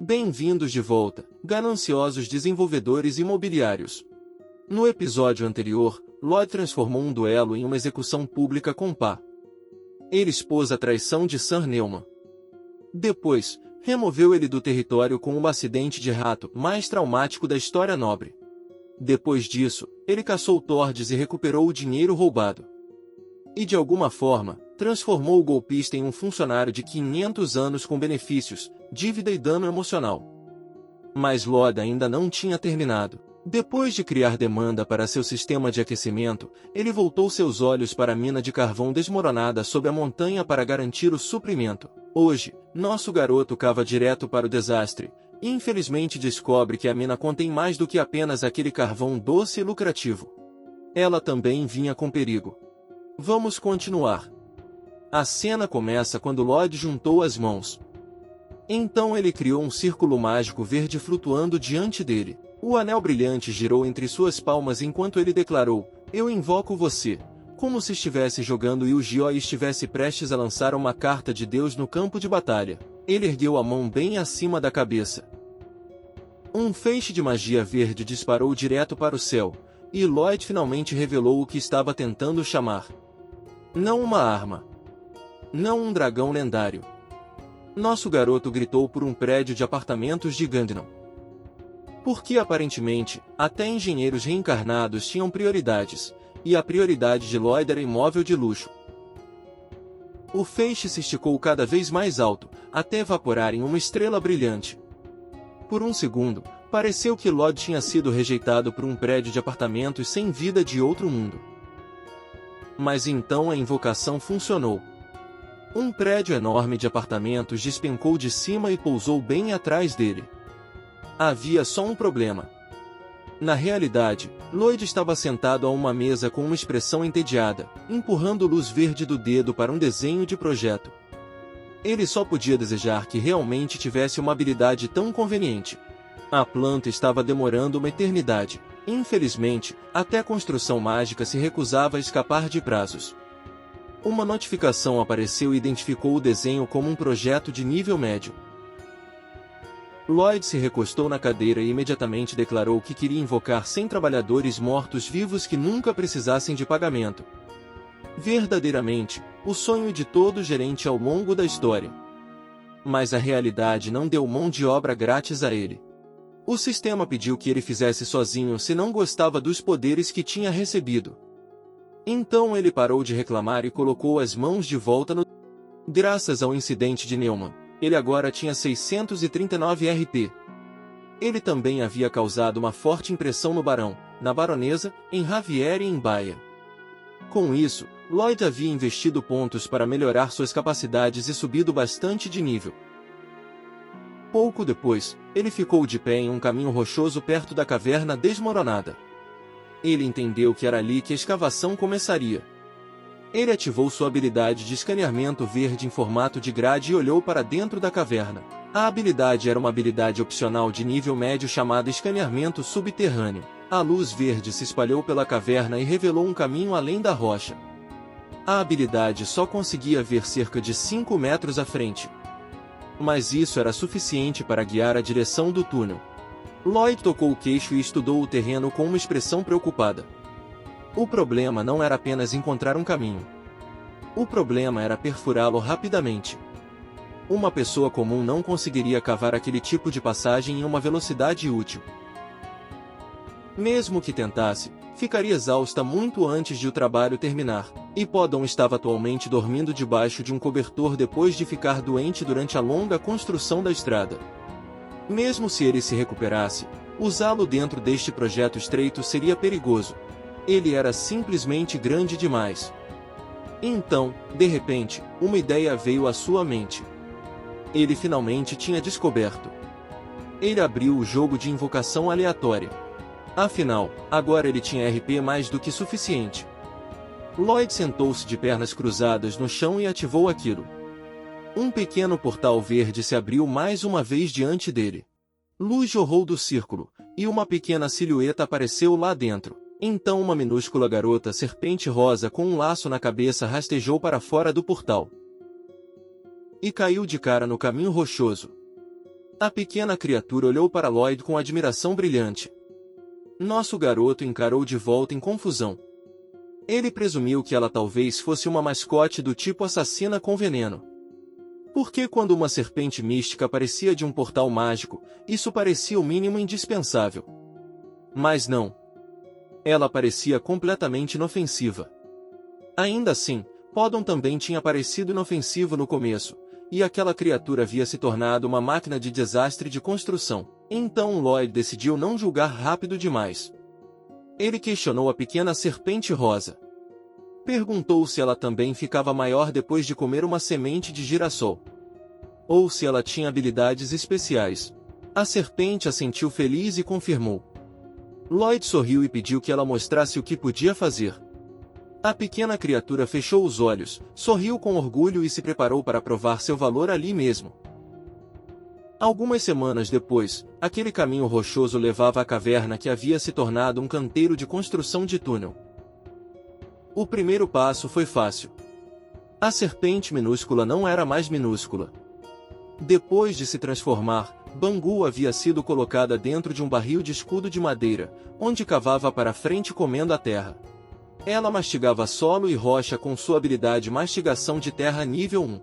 Bem-vindos de volta, gananciosos desenvolvedores imobiliários. No episódio anterior, Lloyd transformou um duelo em uma execução pública com Pá. Ele expôs a traição de Sir Neumann. Depois, removeu ele do território com um acidente de rato mais traumático da história nobre. Depois disso, ele caçou Tordes e recuperou o dinheiro roubado. E de alguma forma, transformou o golpista em um funcionário de 500 anos com benefícios, dívida e dano emocional. Mas Lloyd ainda não tinha terminado. Depois de criar demanda para seu sistema de aquecimento, ele voltou seus olhos para a mina de carvão desmoronada sob a montanha para garantir o suprimento. Hoje, nosso garoto cava direto para o desastre, e infelizmente descobre que a mina contém mais do que apenas aquele carvão doce e lucrativo. Ela também vinha com perigo. Vamos continuar. A cena começa quando Lloyd juntou as mãos. Então ele criou um círculo mágico verde flutuando diante dele. O anel brilhante girou entre suas palmas enquanto ele declarou: "Eu invoco você", como se estivesse jogando Yu-Gi-Oh! E estivesse prestes a lançar uma carta de Deus no campo de batalha. Ele ergueu a mão bem acima da cabeça. Um feixe de magia verde disparou direto para o céu, e Lloyd finalmente revelou o que estava tentando chamar. Não uma arma. Não um dragão lendário. Nosso garoto gritou por um prédio de apartamentos de Gandinam. Porque aparentemente, até engenheiros reencarnados tinham prioridades, e a prioridade de Lloyd era imóvel de luxo. O feixe se esticou cada vez mais alto, até evaporar em uma estrela brilhante. Por um segundo, pareceu que Lloyd tinha sido rejeitado por um prédio de apartamentos sem vida de outro mundo. Mas então a invocação funcionou. Um prédio enorme de apartamentos despencou de cima e pousou bem atrás dele. Havia só um problema. Na realidade, Lloyd estava sentado a uma mesa com uma expressão entediada, empurrando luz verde do dedo para um desenho de projeto. Ele só podia desejar que realmente tivesse uma habilidade tão conveniente. A planta estava demorando uma eternidade. Infelizmente, até a construção mágica se recusava a escapar de prazos. Uma notificação apareceu e identificou o desenho como um projeto de nível médio. Lloyd se recostou na cadeira e imediatamente declarou que queria invocar 100 trabalhadores mortos-vivos que nunca precisassem de pagamento. Verdadeiramente, o sonho de todo gerente ao longo da história. Mas a realidade não deu mão de obra grátis a ele. O sistema pediu que ele fizesse sozinho se não gostava dos poderes que tinha recebido. Então ele parou de reclamar e colocou as mãos de volta no... Graças ao incidente de Neumann, ele agora tinha 639 RP. Ele também havia causado uma forte impressão no barão, na baronesa, em Javier e em Baia. Com isso, Lloyd havia investido pontos para melhorar suas capacidades e subido bastante de nível. Pouco depois, ele ficou de pé em um caminho rochoso perto da caverna desmoronada. Ele entendeu que era ali que a escavação começaria. Ele ativou sua habilidade de escaneamento verde em formato de grade e olhou para dentro da caverna. A habilidade era uma habilidade opcional de nível médio chamada escaneamento subterrâneo. A luz verde se espalhou pela caverna e revelou um caminho além da rocha. A habilidade só conseguia ver cerca de 5 metros à frente. Mas isso era suficiente para guiar a direção do túnel. Lloyd tocou o queixo e estudou o terreno com uma expressão preocupada. O problema não era apenas encontrar um caminho. O problema era perfurá-lo rapidamente. Uma pessoa comum não conseguiria cavar aquele tipo de passagem em uma velocidade útil. Mesmo que tentasse, ficaria exausta muito antes de o trabalho terminar, e Poddon estava atualmente dormindo debaixo de um cobertor depois de ficar doente durante a longa construção da estrada. Mesmo se ele se recuperasse, usá-lo dentro deste projeto estreito seria perigoso. Ele era simplesmente grande demais. Então, de repente, uma ideia veio à sua mente. Ele finalmente tinha descoberto. Ele abriu o jogo de invocação aleatória. Afinal, agora ele tinha RP mais do que suficiente. Lloyd sentou-se de pernas cruzadas no chão e ativou aquilo. Um pequeno portal verde se abriu mais uma vez diante dele. Luz jorrou do círculo, e uma pequena silhueta apareceu lá dentro. Então uma minúscula garota serpente rosa com um laço na cabeça rastejou para fora do portal. E caiu de cara no caminho rochoso. A pequena criatura olhou para Lloyd com admiração brilhante. Nosso garoto encarou de volta em confusão. Ele presumiu que ela talvez fosse uma mascote do tipo assassina com veneno. Porque quando uma serpente mística aparecia de um portal mágico, isso parecia o mínimo indispensável. Mas não. Ela parecia completamente inofensiva. Ainda assim, Poddon também tinha parecido inofensivo no começo, e aquela criatura havia se tornado uma máquina de desastre de construção. Então Lloyd decidiu não julgar rápido demais. Ele questionou a pequena serpente rosa. Perguntou se ela também ficava maior depois de comer uma semente de girassol. Ou se ela tinha habilidades especiais. A serpente assentiu feliz e confirmou. Lloyd sorriu e pediu que ela mostrasse o que podia fazer. A pequena criatura fechou os olhos, sorriu com orgulho e se preparou para provar seu valor ali mesmo. Algumas semanas depois, aquele caminho rochoso levava à caverna que havia se tornado um canteiro de construção de túnel. O primeiro passo foi fácil. A serpente minúscula não era mais minúscula. Depois de se transformar, Bangu havia sido colocada dentro de um barril de escudo de madeira, onde cavava para frente comendo a terra. Ela mastigava solo e rocha com sua habilidade mastigação de terra nível 1.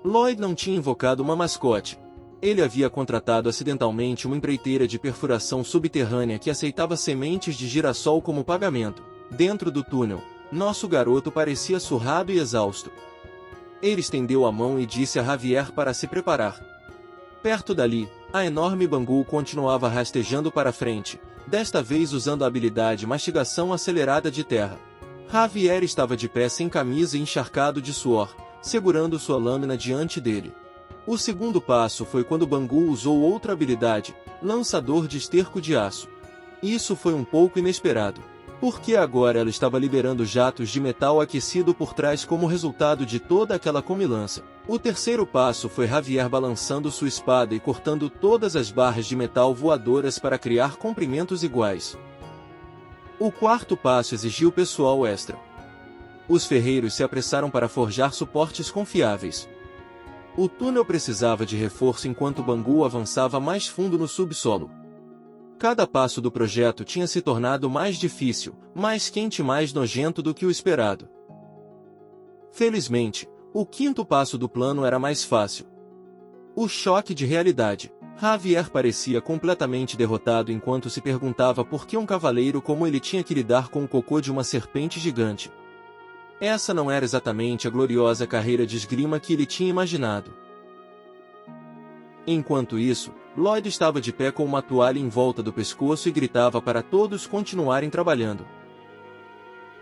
Lloyd não tinha invocado uma mascote. Ele havia contratado acidentalmente uma empreiteira de perfuração subterrânea que aceitava sementes de girassol como pagamento. Dentro do túnel, nosso garoto parecia surrado e exausto. Ele estendeu a mão e disse a Javier para se preparar. Perto dali, a enorme Bangu continuava rastejando para frente, desta vez usando a habilidade mastigação acelerada de terra. Javier estava de pé sem camisa e encharcado de suor, segurando sua lâmina diante dele. O segundo passo foi quando Bangu usou outra habilidade, lançador de esterco de aço. Isso foi um pouco inesperado, porque agora ela estava liberando jatos de metal aquecido por trás como resultado de toda aquela comilança. O terceiro passo foi Javier balançando sua espada e cortando todas as barras de metal voadoras para criar comprimentos iguais. O quarto passo exigiu pessoal extra. Os ferreiros se apressaram para forjar suportes confiáveis. O túnel precisava de reforço enquanto Bangu avançava mais fundo no subsolo. Cada passo do projeto tinha se tornado mais difícil, mais quente e mais nojento do que o esperado. Felizmente, o quinto passo do plano era mais fácil. O choque de realidade. Javier parecia completamente derrotado enquanto se perguntava por que um cavaleiro como ele tinha que lidar com o cocô de uma serpente gigante. Essa não era exatamente a gloriosa carreira de esgrima que ele tinha imaginado. Enquanto isso, Lloyd estava de pé com uma toalha em volta do pescoço e gritava para todos continuarem trabalhando.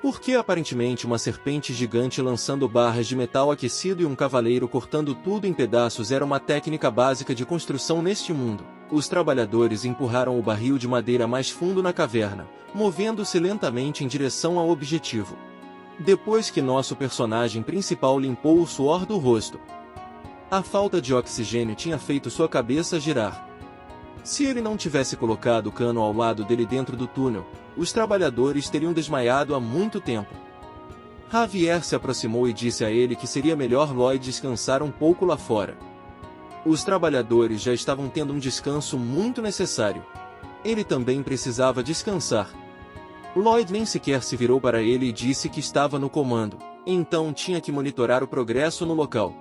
Porque aparentemente uma serpente gigante lançando barras de metal aquecido e um cavaleiro cortando tudo em pedaços era uma técnica básica de construção neste mundo. Os trabalhadores empurraram o barril de madeira mais fundo na caverna, movendo-se lentamente em direção ao objetivo. Depois que nosso personagem principal limpou o suor do rosto, a falta de oxigênio tinha feito sua cabeça girar. Se ele não tivesse colocado o cano ao lado dele dentro do túnel, os trabalhadores teriam desmaiado há muito tempo. Javier se aproximou e disse a ele que seria melhor Lloyd descansar um pouco lá fora. Os trabalhadores já estavam tendo um descanso muito necessário. Ele também precisava descansar. Lloyd nem sequer se virou para ele e disse que estava no comando, então tinha que monitorar o progresso no local.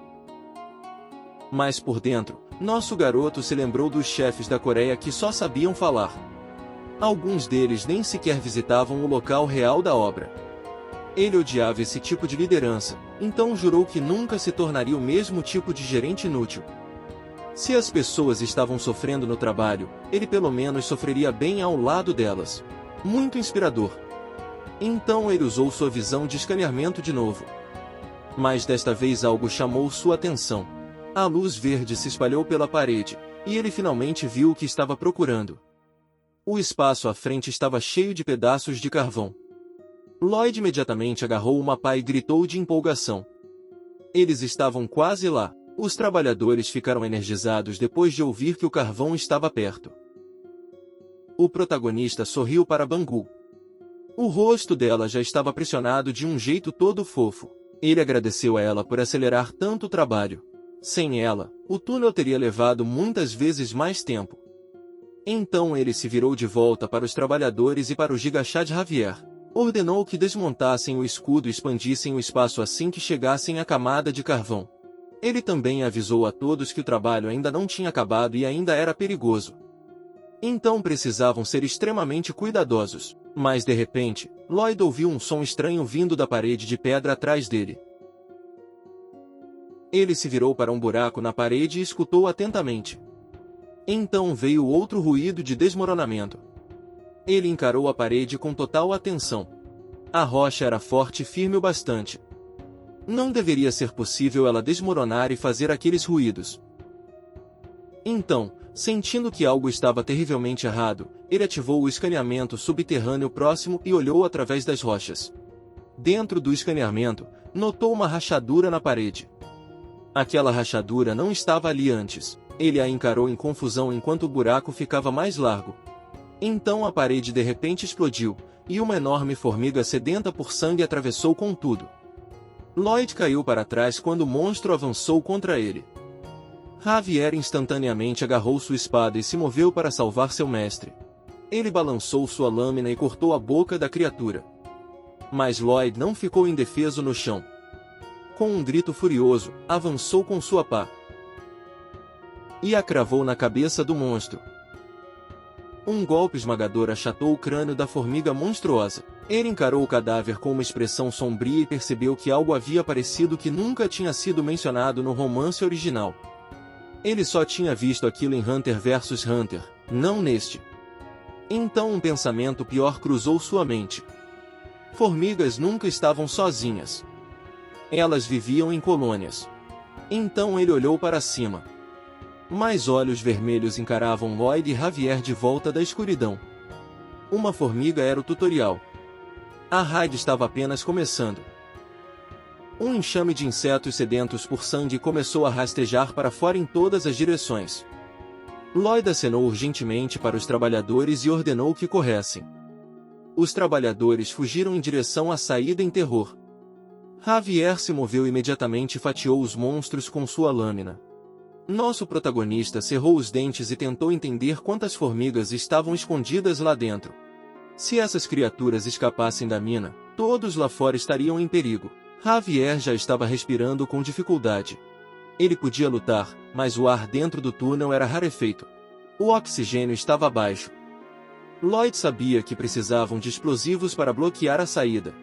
Mas por dentro, nosso garoto se lembrou dos chefes da Coreia que só sabiam falar. Alguns deles nem sequer visitavam o local real da obra. Ele odiava esse tipo de liderança, então jurou que nunca se tornaria o mesmo tipo de gerente inútil. Se as pessoas estavam sofrendo no trabalho, ele pelo menos sofreria bem ao lado delas. Muito inspirador. Então ele usou sua visão de escaneamento de novo. Mas desta vez algo chamou sua atenção. A luz verde se espalhou pela parede, e ele finalmente viu o que estava procurando. O espaço à frente estava cheio de pedaços de carvão. Lloyd imediatamente agarrou uma pá e gritou de empolgação. Eles estavam quase lá. Os trabalhadores ficaram energizados depois de ouvir que o carvão estava perto. O protagonista sorriu para Bangu. O rosto dela já estava pressionado de um jeito todo fofo. Ele agradeceu a ela por acelerar tanto o trabalho. Sem ela, o túnel teria levado muitas vezes mais tempo. Então ele se virou de volta para os trabalhadores e para o Gigachad Javier. Ordenou que desmontassem o escudo e expandissem o espaço assim que chegassem à camada de carvão. Ele também avisou a todos que o trabalho ainda não tinha acabado e ainda era perigoso. Então precisavam ser extremamente cuidadosos. Mas de repente, Lloyd ouviu um som estranho vindo da parede de pedra atrás dele. Ele se virou para um buraco na parede e escutou atentamente. Então veio outro ruído de desmoronamento. Ele encarou a parede com total atenção. A rocha era forte e firme o bastante. Não deveria ser possível ela desmoronar e fazer aqueles ruídos. Então, sentindo que algo estava terrivelmente errado, ele ativou o escaneamento subterrâneo próximo e olhou através das rochas. Dentro do escaneamento, notou uma rachadura na parede. Aquela rachadura não estava ali antes. Ele a encarou em confusão enquanto o buraco ficava mais largo. Então a parede de repente explodiu, e uma enorme formiga sedenta por sangue atravessou com tudo. Lloyd caiu para trás quando o monstro avançou contra ele. Javier instantaneamente agarrou sua espada e se moveu para salvar seu mestre. Ele balançou sua lâmina e cortou a boca da criatura. Mas Lloyd não ficou indefeso no chão. Com um grito furioso, avançou com sua pá e a cravou na cabeça do monstro. Um golpe esmagador achatou o crânio da formiga monstruosa. Ele encarou o cadáver com uma expressão sombria e percebeu que algo havia aparecido que nunca tinha sido mencionado no romance original. Ele só tinha visto aquilo em Hunter vs Hunter, não neste. Então um pensamento pior cruzou sua mente. Formigas nunca estavam sozinhas. Elas viviam em colônias. Então ele olhou para cima. Mais olhos vermelhos encaravam Lloyd e Javier de volta da escuridão. Uma formiga era o tutorial. A raid estava apenas começando. Um enxame de insetos sedentos por sangue começou a rastejar para fora em todas as direções. Lloyd acenou urgentemente para os trabalhadores e ordenou que corressem. Os trabalhadores fugiram em direção à saída em terror. Javier se moveu imediatamente e fatiou os monstros com sua lâmina. Nosso protagonista cerrou os dentes e tentou entender quantas formigas estavam escondidas lá dentro. Se essas criaturas escapassem da mina, todos lá fora estariam em perigo. Javier já estava respirando com dificuldade. Ele podia lutar, mas o ar dentro do túnel era rarefeito. O oxigênio estava baixo. Lloyd sabia que precisavam de explosivos para bloquear a saída.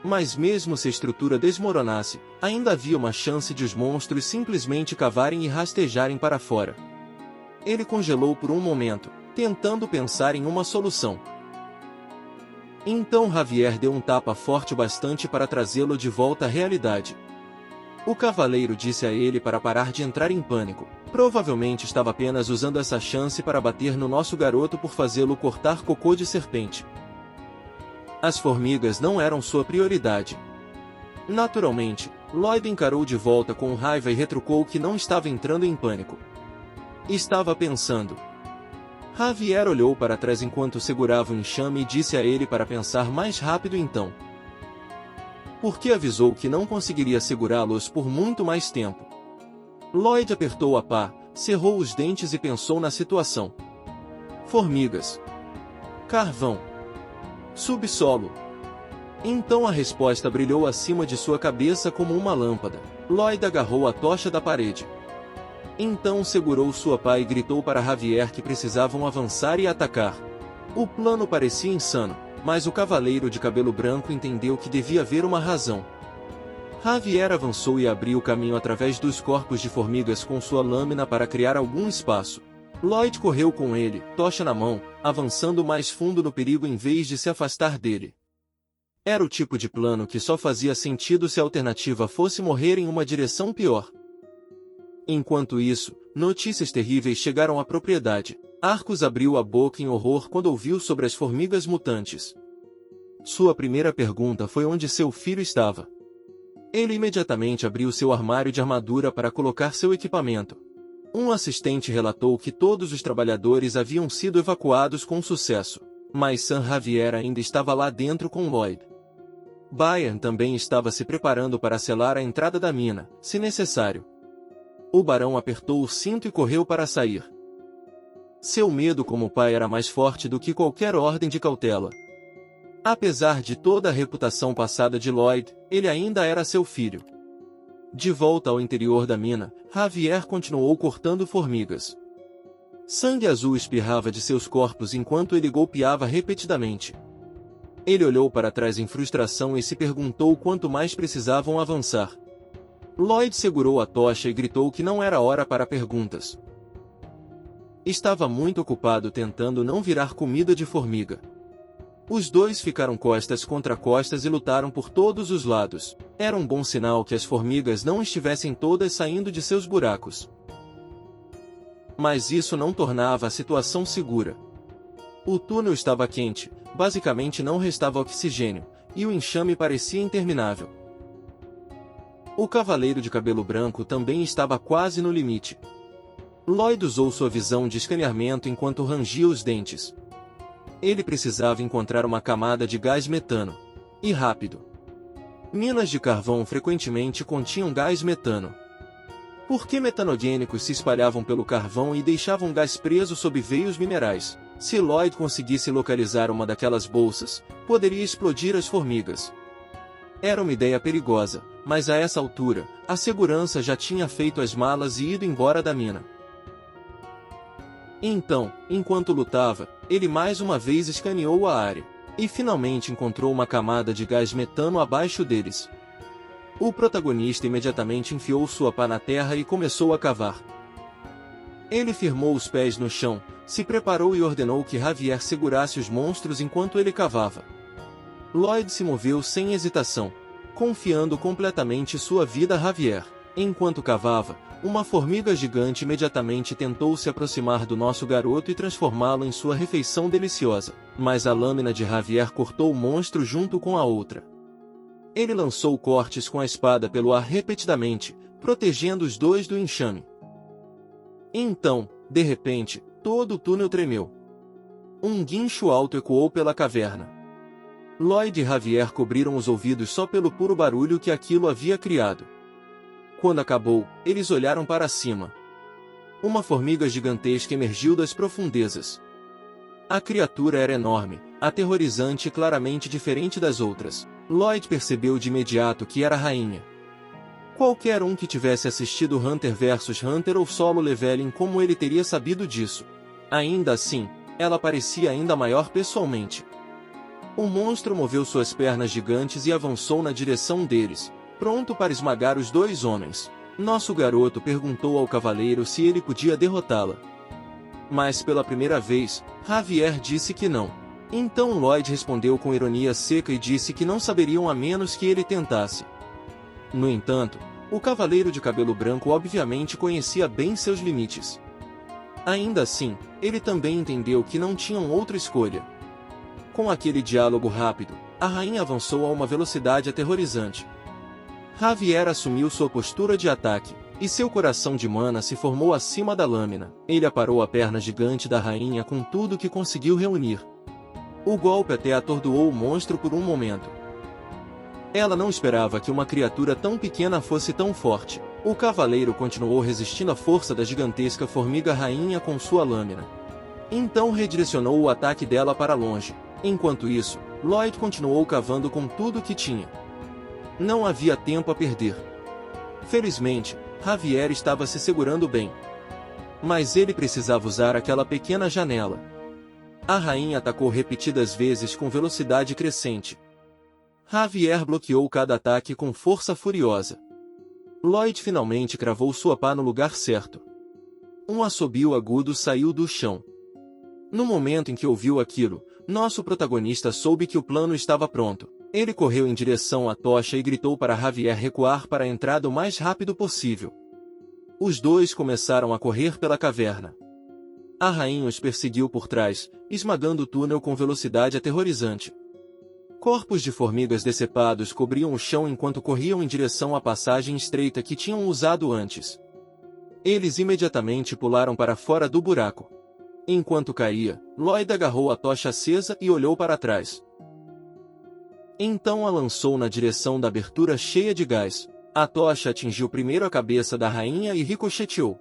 Mas mesmo se a estrutura desmoronasse, ainda havia uma chance de os monstros simplesmente cavarem e rastejarem para fora. Ele congelou por um momento, tentando pensar em uma solução. Então Javier deu um tapa forte o bastante para trazê-lo de volta à realidade. O cavaleiro disse a ele para parar de entrar em pânico. Provavelmente estava apenas usando essa chance para bater no nosso garoto por fazê-lo cortar cocô de serpente. As formigas não eram sua prioridade. Naturalmente, Lloyd encarou de volta com raiva e retrucou que não estava entrando em pânico. Estava pensando. Javier olhou para trás enquanto segurava o enxame e disse a ele para pensar mais rápido então. Porque avisou que não conseguiria segurá-los por muito mais tempo. Lloyd apertou a pá, cerrou os dentes e pensou na situação. Formigas. Carvão. Subsolo. Então a resposta brilhou acima de sua cabeça como uma lâmpada. Lloyd agarrou a tocha da parede. Então segurou sua pá e gritou para Javier que precisavam avançar e atacar. O plano parecia insano, mas o cavaleiro de cabelo branco entendeu que devia haver uma razão. Javier avançou e abriu o caminho através dos corpos de formigas com sua lâmina para criar algum espaço. Lloyd correu com ele, tocha na mão, avançando mais fundo no perigo em vez de se afastar dele. Era o tipo de plano que só fazia sentido se a alternativa fosse morrer em uma direção pior. Enquanto isso, notícias terríveis chegaram à propriedade. Arcos abriu a boca em horror quando ouviu sobre as formigas mutantes. Sua primeira pergunta foi onde seu filho estava. Ele imediatamente abriu seu armário de armadura para colocar seu equipamento. Um assistente relatou que todos os trabalhadores haviam sido evacuados com sucesso, mas San Javier ainda estava lá dentro com Lloyd. Bayern também estava se preparando para selar a entrada da mina, se necessário. O barão apertou o cinto e correu para sair. Seu medo como pai era mais forte do que qualquer ordem de cautela. Apesar de toda a reputação passada de Lloyd, ele ainda era seu filho. De volta ao interior da mina, Javier continuou cortando formigas. Sangue azul espirrava de seus corpos enquanto ele golpeava repetidamente. Ele olhou para trás em frustração e se perguntou quanto mais precisavam avançar. Lloyd segurou a tocha e gritou que não era hora para perguntas. Estava muito ocupado tentando não virar comida de formiga. Os dois ficaram costas contra costas e lutaram por todos os lados. Era um bom sinal que as formigas não estivessem todas saindo de seus buracos. Mas isso não tornava a situação segura. O túnel estava quente, basicamente não restava oxigênio, e o enxame parecia interminável. O cavaleiro de cabelo branco também estava quase no limite. Lloyd usou sua visão de escaneamento enquanto rangia os dentes. Ele precisava encontrar uma camada de gás metano. E rápido. Minas de carvão frequentemente continham gás metano. Por que metanogênicos se espalhavam pelo carvão e deixavam gás preso sob veios minerais? Se Lloyd conseguisse localizar uma daquelas bolsas, poderia explodir as formigas. Era uma ideia perigosa, mas a essa altura, a segurança já tinha feito as malas e ido embora da mina. Então, enquanto lutava, ele mais uma vez escaneou a área, e finalmente encontrou uma camada de gás metano abaixo deles. O protagonista imediatamente enfiou sua pá na terra e começou a cavar. Ele firmou os pés no chão, se preparou e ordenou que Javier segurasse os monstros enquanto ele cavava. Lloyd se moveu sem hesitação, confiando completamente sua vida a Javier. Enquanto cavava, uma formiga gigante imediatamente tentou se aproximar do nosso garoto e transformá-lo em sua refeição deliciosa, mas a lâmina de Javier cortou o monstro junto com a outra. Ele lançou cortes com a espada pelo ar repetidamente, protegendo os dois do enxame. Então, de repente, todo o túnel tremeu. Um guincho alto ecoou pela caverna. Lloyd e Javier cobriram os ouvidos só pelo puro barulho que aquilo havia criado. Quando acabou, eles olharam para cima. Uma formiga gigantesca emergiu das profundezas. A criatura era enorme, aterrorizante e claramente diferente das outras. Lloyd percebeu de imediato que era a rainha. Qualquer um que tivesse assistido Hunter vs Hunter ou Solo Leveling como ele teria sabido disso. Ainda assim, ela parecia ainda maior pessoalmente. O monstro moveu suas pernas gigantes e avançou na direção deles, pronto para esmagar os dois homens. Nosso garoto perguntou ao cavaleiro se ele podia derrotá-la. Mas pela primeira vez, Javier disse que não. Então Lloyd respondeu com ironia seca e disse que não saberiam a menos que ele tentasse. No entanto, o cavaleiro de cabelo branco obviamente conhecia bem seus limites. Ainda assim, ele também entendeu que não tinham outra escolha. Com aquele diálogo rápido, a rainha avançou a uma velocidade aterrorizante. Javier assumiu sua postura de ataque, e seu coração de mana se formou acima da lâmina. Ele aparou a perna gigante da rainha com tudo que conseguiu reunir. O golpe até atordoou o monstro por um momento. Ela não esperava que uma criatura tão pequena fosse tão forte. O cavaleiro continuou resistindo à força da gigantesca formiga rainha com sua lâmina. Então redirecionou o ataque dela para longe. Enquanto isso, Lloyd continuou cavando com tudo que tinha. Não havia tempo a perder. Felizmente, Javier estava se segurando bem. Mas ele precisava usar aquela pequena janela. A rainha atacou repetidas vezes com velocidade crescente. Javier bloqueou cada ataque com força furiosa. Lloyd finalmente cravou sua pá no lugar certo. Um assobio agudo saiu do chão. No momento em que ouviu aquilo, nosso protagonista soube que o plano estava pronto. Ele correu em direção à tocha e gritou para Javier recuar para a entrada o mais rápido possível. Os dois começaram a correr pela caverna. A rainha os perseguiu por trás, esmagando o túnel com velocidade aterrorizante. Corpos de formigas decepados cobriam o chão enquanto corriam em direção à passagem estreita que tinham usado antes. Eles imediatamente pularam para fora do buraco. Enquanto caía, Lloyd agarrou a tocha acesa e olhou para trás. Então a lançou na direção da abertura cheia de gás. A tocha atingiu primeiro a cabeça da rainha e ricocheteou.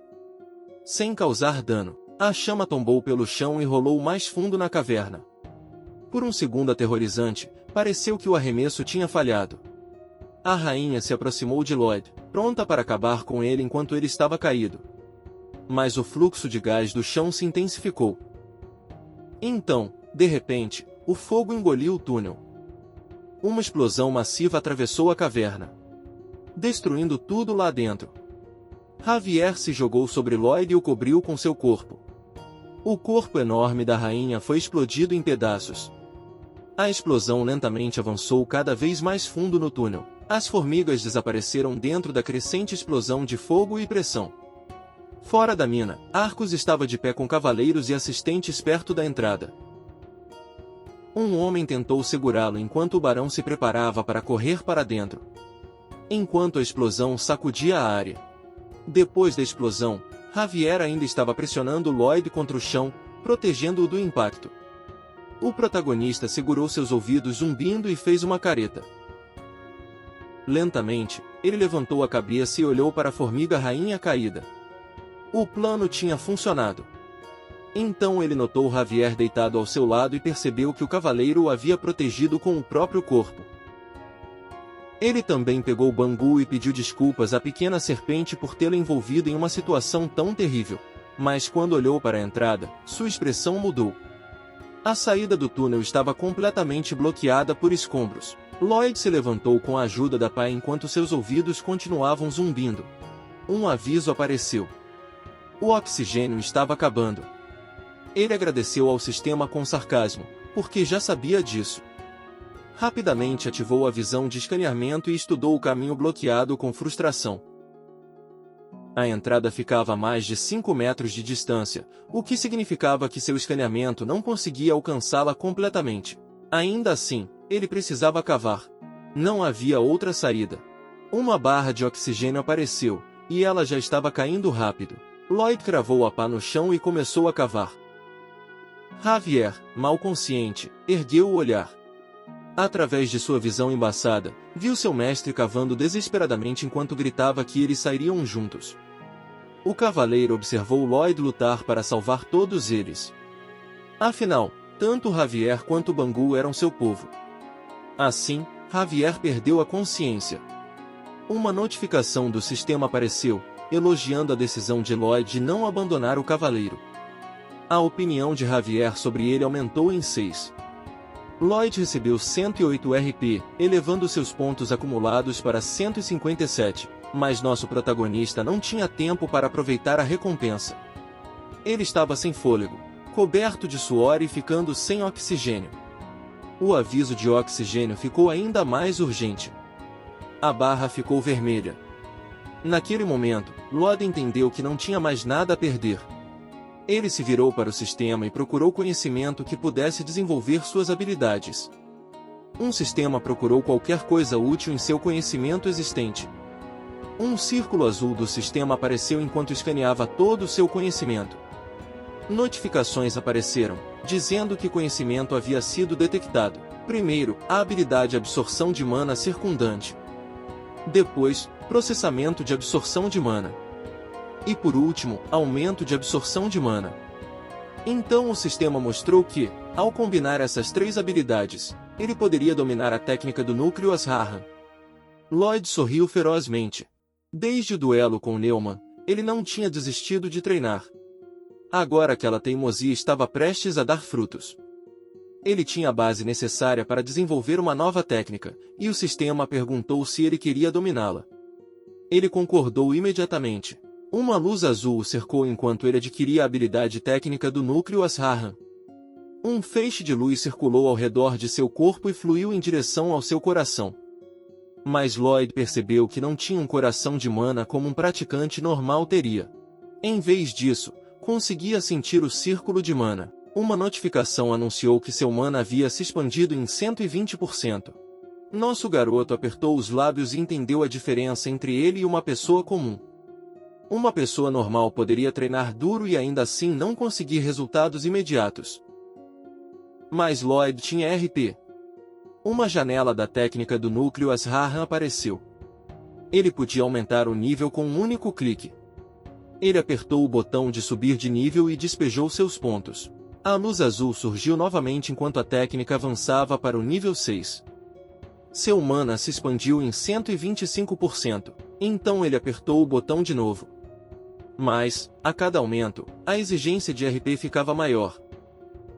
Sem causar dano, a chama tombou pelo chão e rolou mais fundo na caverna. Por um segundo aterrorizante, pareceu que o arremesso tinha falhado. A rainha se aproximou de Lloyd, pronta para acabar com ele enquanto ele estava caído. Mas o fluxo de gás do chão se intensificou. Então, de repente, o fogo engoliu o túnel. Uma explosão massiva atravessou a caverna, destruindo tudo lá dentro. Javier se jogou sobre Lloyd e o cobriu com seu corpo. O corpo enorme da rainha foi explodido em pedaços. A explosão lentamente avançou cada vez mais fundo no túnel. As formigas desapareceram dentro da crescente explosão de fogo e pressão. Fora da mina, Arcos estava de pé com cavaleiros e assistentes perto da entrada. Um homem tentou segurá-lo enquanto o barão se preparava para correr para dentro, enquanto a explosão sacudia a área. Depois da explosão, Javier ainda estava pressionando Lloyd contra o chão, protegendo-o do impacto. O protagonista segurou seus ouvidos zumbindo e fez uma careta. Lentamente, ele levantou a cabeça e olhou para a formiga rainha caída. O plano tinha funcionado. Então ele notou Javier deitado ao seu lado e percebeu que o cavaleiro o havia protegido com o próprio corpo. Ele também pegou Bangu e pediu desculpas à pequena serpente por tê-lo envolvido em uma situação tão terrível. Mas quando olhou para a entrada, sua expressão mudou. A saída do túnel estava completamente bloqueada por escombros. Lloyd se levantou com a ajuda da pá enquanto seus ouvidos continuavam zumbindo. Um aviso apareceu. O oxigênio estava acabando. Ele agradeceu ao sistema com sarcasmo, porque já sabia disso. Rapidamente ativou a visão de escaneamento e estudou o caminho bloqueado com frustração. A entrada ficava a mais de 5 metros de distância, o que significava que seu escaneamento não conseguia alcançá-la completamente. Ainda assim, ele precisava cavar. Não havia outra saída. Uma barra de oxigênio apareceu, e ela já estava caindo rápido. Lloyd cravou a pá no chão e começou a cavar. Javier, mal consciente, ergueu o olhar. Através de sua visão embaçada, viu seu mestre cavando desesperadamente enquanto gritava que eles sairiam juntos. O cavaleiro observou Lloyd lutar para salvar todos eles. Afinal, tanto Javier quanto Bangu eram seu povo. Assim, Javier perdeu a consciência. Uma notificação do sistema apareceu, elogiando a decisão de Lloyd de não abandonar o cavaleiro. A opinião de Javier sobre ele aumentou em 6. Lloyd recebeu 108 RP, elevando seus pontos acumulados para 157, mas nosso protagonista não tinha tempo para aproveitar a recompensa. Ele estava sem fôlego, coberto de suor e ficando sem oxigênio. O aviso de oxigênio ficou ainda mais urgente. A barra ficou vermelha. Naquele momento, Lloyd entendeu que não tinha mais nada a perder. Ele se virou para o sistema e procurou conhecimento que pudesse desenvolver suas habilidades. Um sistema procurou qualquer coisa útil em seu conhecimento existente. Um círculo azul do sistema apareceu enquanto escaneava todo o seu conhecimento. Notificações apareceram, dizendo que conhecimento havia sido detectado. Primeiro, a habilidade absorção de mana circundante. Depois, processamento de absorção de mana. E por último, aumento de absorção de mana. Então o sistema mostrou que, ao combinar essas 3 habilidades, ele poderia dominar a técnica do núcleo Ashrahan. Lloyd sorriu ferozmente. Desde o duelo com Neumann, ele não tinha desistido de treinar. Agora aquela teimosia estava prestes a dar frutos. Ele tinha a base necessária para desenvolver uma nova técnica, e o sistema perguntou se ele queria dominá-la. Ele concordou imediatamente. Uma luz azul o cercou enquanto ele adquiria a habilidade técnica do núcleo Ashrahan. Um feixe de luz circulou ao redor de seu corpo e fluiu em direção ao seu coração. Mas Lloyd percebeu que não tinha um coração de mana como um praticante normal teria. Em vez disso, conseguia sentir o círculo de mana. Uma notificação anunciou que seu mana havia se expandido em 120%. Nosso garoto apertou os lábios e entendeu a diferença entre ele e uma pessoa comum. Uma pessoa normal poderia treinar duro e ainda assim não conseguir resultados imediatos. Mas Lloyd tinha RP. Uma janela da técnica do núcleo Ashrahan apareceu. Ele podia aumentar o nível com um único clique. Ele apertou o botão de subir de nível e despejou seus pontos. A luz azul surgiu novamente enquanto a técnica avançava para o nível 6. Seu mana se expandiu em 125%, então ele apertou o botão de novo. Mas, a cada aumento, a exigência de RP ficava maior.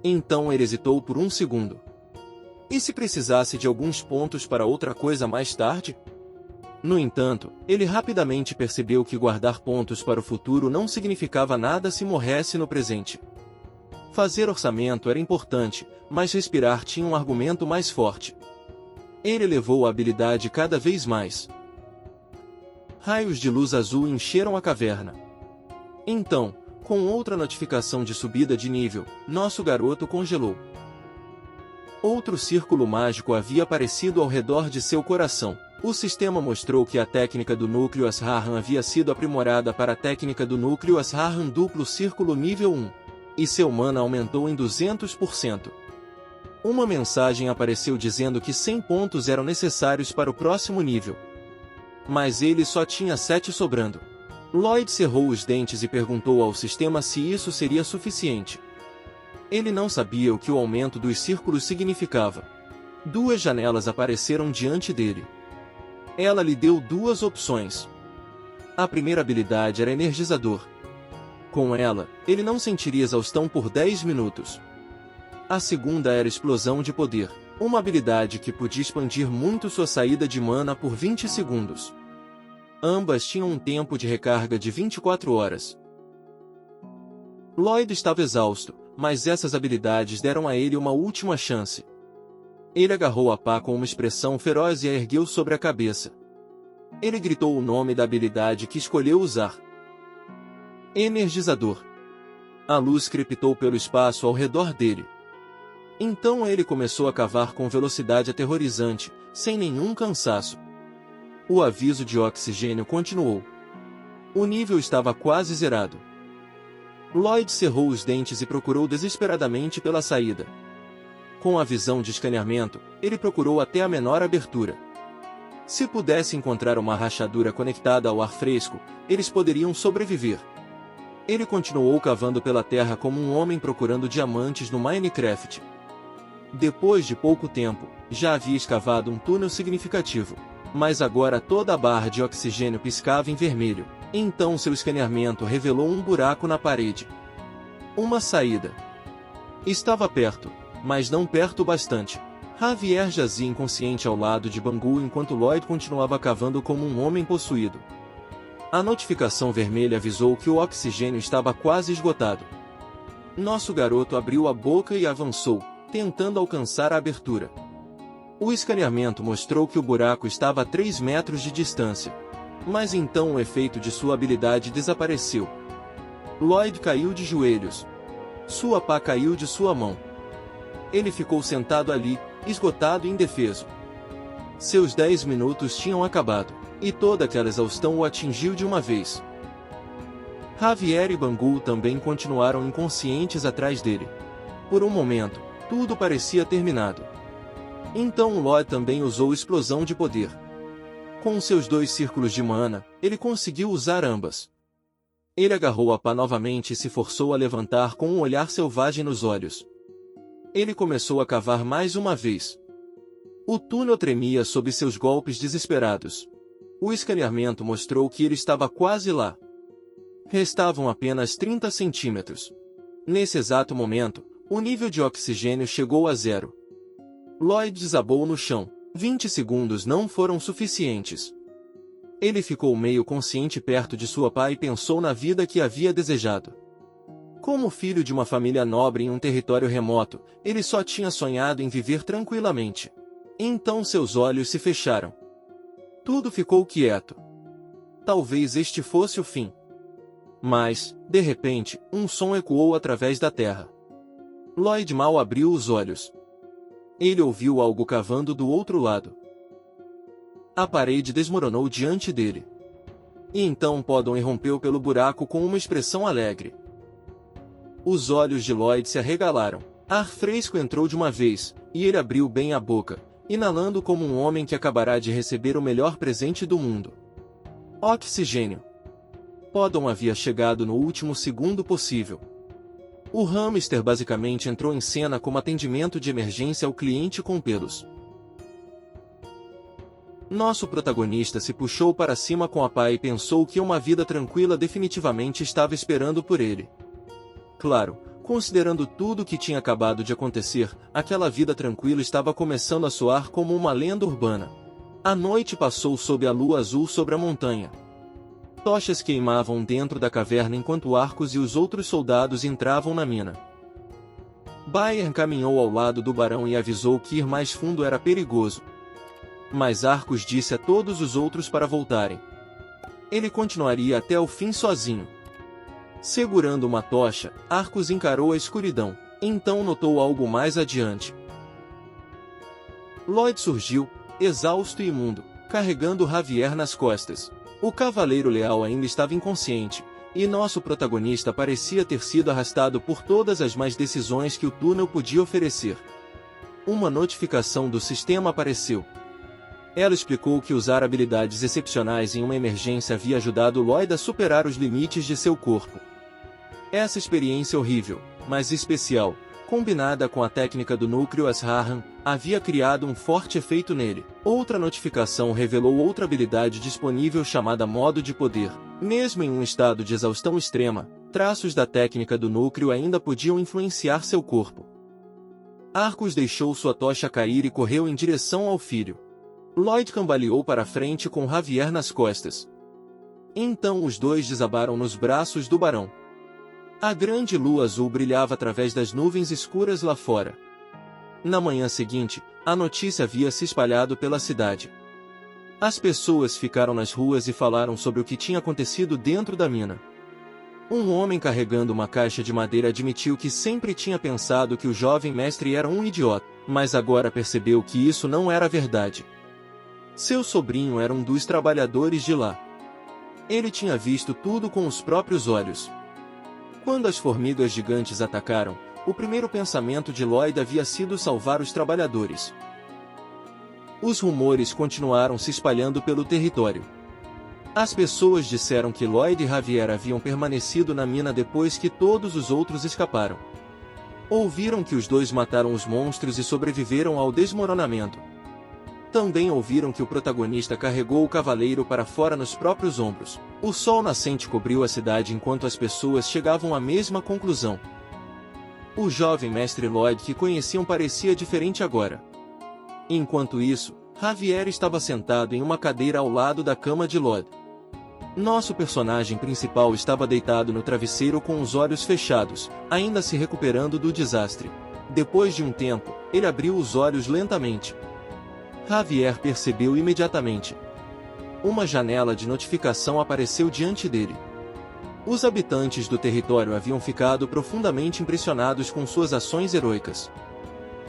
Então ele hesitou por um segundo. E se precisasse de alguns pontos para outra coisa mais tarde? No entanto, ele rapidamente percebeu que guardar pontos para o futuro não significava nada se morresse no presente. Fazer orçamento era importante, mas respirar tinha um argumento mais forte. Ele elevou a habilidade cada vez mais. Raios de luz azul encheram a caverna. Então, com outra notificação de subida de nível, nosso garoto congelou. Outro círculo mágico havia aparecido ao redor de seu coração. O sistema mostrou que a técnica do núcleo Ashrahan havia sido aprimorada para a técnica do núcleo Ashrahan duplo círculo nível 1. E seu mana aumentou em 200%. Uma mensagem apareceu dizendo que 100 pontos eram necessários para o próximo nível. Mas ele só tinha 7 sobrando. Lloyd cerrou os dentes e perguntou ao sistema se isso seria suficiente. Ele não sabia o que o aumento dos círculos significava. 2 janelas apareceram diante dele. Ela lhe deu 2 opções. A primeira habilidade era energizador. Com ela, ele não sentiria exaustão por 10 minutos. A segunda era explosão de poder, uma habilidade que podia expandir muito sua saída de mana por 20 segundos. Ambas tinham um tempo de recarga de 24 horas. Lloyd estava exausto, mas essas habilidades deram a ele uma última chance. Ele agarrou a pá com uma expressão feroz e a ergueu sobre a cabeça. Ele gritou o nome da habilidade que escolheu usar. Energizador. A luz crepitou pelo espaço ao redor dele. Então ele começou a cavar com velocidade aterrorizante, sem nenhum cansaço. O aviso de oxigênio continuou. O nível estava quase zerado. Lloyd cerrou os dentes e procurou desesperadamente pela saída. Com a visão de escaneamento, ele procurou até a menor abertura. Se pudesse encontrar uma rachadura conectada ao ar fresco, eles poderiam sobreviver. Ele continuou cavando pela terra como um homem procurando diamantes no Minecraft. Depois de pouco tempo, já havia escavado um túnel significativo. Mas agora toda a barra de oxigênio piscava em vermelho. Então seu escaneamento revelou um buraco na parede. Uma saída. Estava perto, mas não perto o bastante. Javier jazia inconsciente ao lado de Bangu enquanto Lloyd continuava cavando como um homem possuído. A notificação vermelha avisou que o oxigênio estava quase esgotado. Nosso garoto abriu a boca e avançou, tentando alcançar a abertura. O escaneamento mostrou que o buraco estava a 3 metros de distância. Mas então o efeito de sua habilidade desapareceu. Lloyd caiu de joelhos. Sua pá caiu de sua mão. Ele ficou sentado ali, esgotado e indefeso. Seus 10 minutos tinham acabado, e toda aquela exaustão o atingiu de uma vez. Javier e Bangu também continuaram inconscientes atrás dele. Por um momento, tudo parecia terminado. Então Lloyd também usou explosão de poder. Com seus 2 círculos de mana, ele conseguiu usar ambas. Ele agarrou a pá novamente e se forçou a levantar com um olhar selvagem nos olhos. Ele começou a cavar mais uma vez. O túnel tremia sob seus golpes desesperados. O escaneamento mostrou que ele estava quase lá. Restavam apenas 30 centímetros. Nesse exato momento, o nível de oxigênio chegou a 0. Lloyd desabou no chão. 20 segundos não foram suficientes. Ele ficou meio consciente perto de sua pá e pensou na vida que havia desejado. Como filho de uma família nobre em um território remoto, ele só tinha sonhado em viver tranquilamente. Então seus olhos se fecharam. Tudo ficou quieto. Talvez este fosse o fim. Mas, de repente, um som ecoou através da terra. Lloyd mal abriu os olhos. Ele ouviu algo cavando do outro lado. A parede desmoronou diante dele. E então Podon irrompeu pelo buraco com uma expressão alegre. Os olhos de Lloyd se arregalaram. Ar fresco entrou de uma vez, e ele abriu bem a boca, inalando como um homem que acabará de receber o melhor presente do mundo. Oxigênio. Poddon havia chegado no último segundo possível. O hamster basicamente entrou em cena como atendimento de emergência ao cliente com pelos. Nosso protagonista se puxou para cima com a pá e pensou que uma vida tranquila definitivamente estava esperando por ele. Claro, considerando tudo o que tinha acabado de acontecer, aquela vida tranquila estava começando a soar como uma lenda urbana. A noite passou sob a lua azul sobre a montanha. Tochas queimavam dentro da caverna enquanto Arcos e os outros soldados entravam na mina. Bayer caminhou ao lado do barão e avisou que ir mais fundo era perigoso. Mas Arcos disse a todos os outros para voltarem. Ele continuaria até o fim sozinho. Segurando uma tocha, Arcos encarou a escuridão, então notou algo mais adiante. Lloyd surgiu, exausto e imundo, carregando Javier nas costas. O cavaleiro leal ainda estava inconsciente, e nosso protagonista parecia ter sido arrastado por todas as más decisões que o túnel podia oferecer. Uma notificação do sistema apareceu. Ela explicou que usar habilidades excepcionais em uma emergência havia ajudado Lloyd a superar os limites de seu corpo. Essa experiência horrível, mas especial, combinada com a técnica do núcleo Ashrahan, havia criado um forte efeito nele. Outra notificação revelou outra habilidade disponível chamada Modo de Poder. Mesmo em um estado de exaustão extrema, traços da técnica do núcleo ainda podiam influenciar seu corpo. Arcos deixou sua tocha cair e correu em direção ao filho. Lloyd cambaleou para frente com Javier nas costas. Então os dois desabaram nos braços do barão. A grande lua azul brilhava através das nuvens escuras lá fora. Na manhã seguinte, a notícia havia se espalhado pela cidade. As pessoas ficaram nas ruas e falaram sobre o que tinha acontecido dentro da mina. Um homem carregando uma caixa de madeira admitiu que sempre tinha pensado que o jovem mestre era um idiota, mas agora percebeu que isso não era verdade. Seu sobrinho era um dos trabalhadores de lá. Ele tinha visto tudo com os próprios olhos. Quando as formigas gigantes atacaram, o primeiro pensamento de Lloyd havia sido salvar os trabalhadores. Os rumores continuaram se espalhando pelo território. As pessoas disseram que Lloyd e Javier haviam permanecido na mina depois que todos os outros escaparam. Ouviram que os dois mataram os monstros e sobreviveram ao desmoronamento. Também ouviram que o protagonista carregou o cavaleiro para fora nos próprios ombros. O sol nascente cobriu a cidade enquanto as pessoas chegavam à mesma conclusão. O jovem mestre Lloyd que conheciam parecia diferente agora. Enquanto isso, Javier estava sentado em uma cadeira ao lado da cama de Lloyd. Nosso personagem principal estava deitado no travesseiro com os olhos fechados, ainda se recuperando do desastre. Depois de um tempo, ele abriu os olhos lentamente. Javier percebeu imediatamente. Uma janela de notificação apareceu diante dele. Os habitantes do território haviam ficado profundamente impressionados com suas ações heroicas.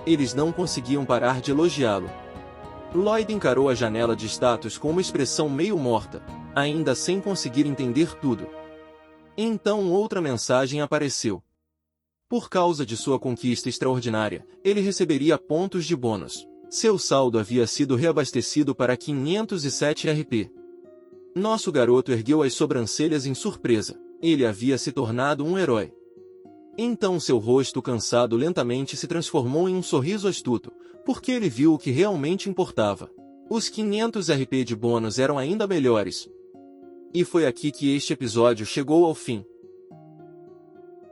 Eles não conseguiam parar de elogiá-lo. Lloyd encarou a janela de status com uma expressão meio morta, ainda sem conseguir entender tudo. Então outra mensagem apareceu. Por causa de sua conquista extraordinária, ele receberia pontos de bônus. Seu saldo havia sido reabastecido para 507 RP. Nosso garoto ergueu as sobrancelhas em surpresa. Ele havia se tornado um herói. Então seu rosto cansado lentamente se transformou em um sorriso astuto, porque ele viu o que realmente importava. Os 500 RP de bônus eram ainda melhores. E foi aqui que este episódio chegou ao fim.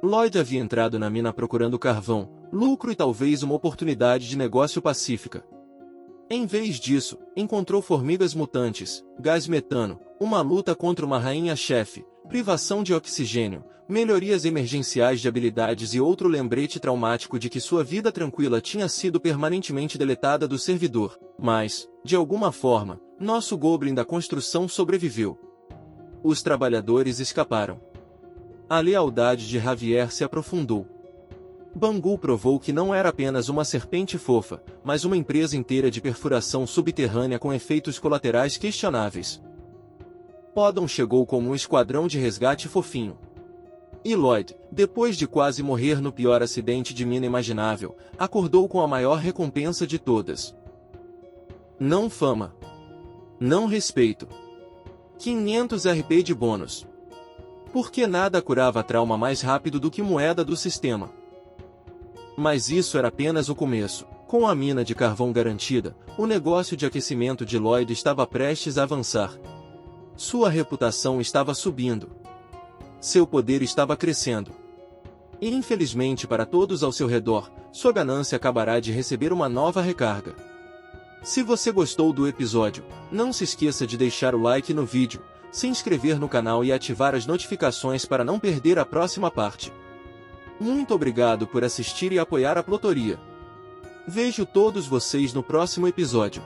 Lloyd havia entrado na mina procurando carvão, lucro e talvez uma oportunidade de negócio pacífica. Em vez disso, encontrou formigas mutantes, gás metano, uma luta contra uma rainha-chefe, privação de oxigênio, melhorias emergenciais de habilidades e outro lembrete traumático de que sua vida tranquila tinha sido permanentemente deletada do servidor. Mas, de alguma forma, nosso Goblin da construção sobreviveu. Os trabalhadores escaparam. A lealdade de Javier se aprofundou. Bangu provou que não era apenas uma serpente fofa, mas uma empresa inteira de perfuração subterrânea com efeitos colaterais questionáveis. Poddon chegou como um esquadrão de resgate fofinho. E Lloyd, depois de quase morrer no pior acidente de mina imaginável, acordou com a maior recompensa de todas. Não fama. Não respeito. 500 RP de bônus. Porque nada curava trauma mais rápido do que moeda do sistema. Mas isso era apenas o começo. Com a mina de carvão garantida, o negócio de aquecimento de Lloyd estava prestes a avançar. Sua reputação estava subindo. Seu poder estava crescendo. E infelizmente para todos ao seu redor, sua ganância acabará de receber uma nova recarga. Se você gostou do episódio, não se esqueça de deixar o like no vídeo, se inscrever no canal e ativar as notificações para não perder a próxima parte. Muito obrigado por assistir e apoiar a Plotoria. Vejo todos vocês no próximo episódio.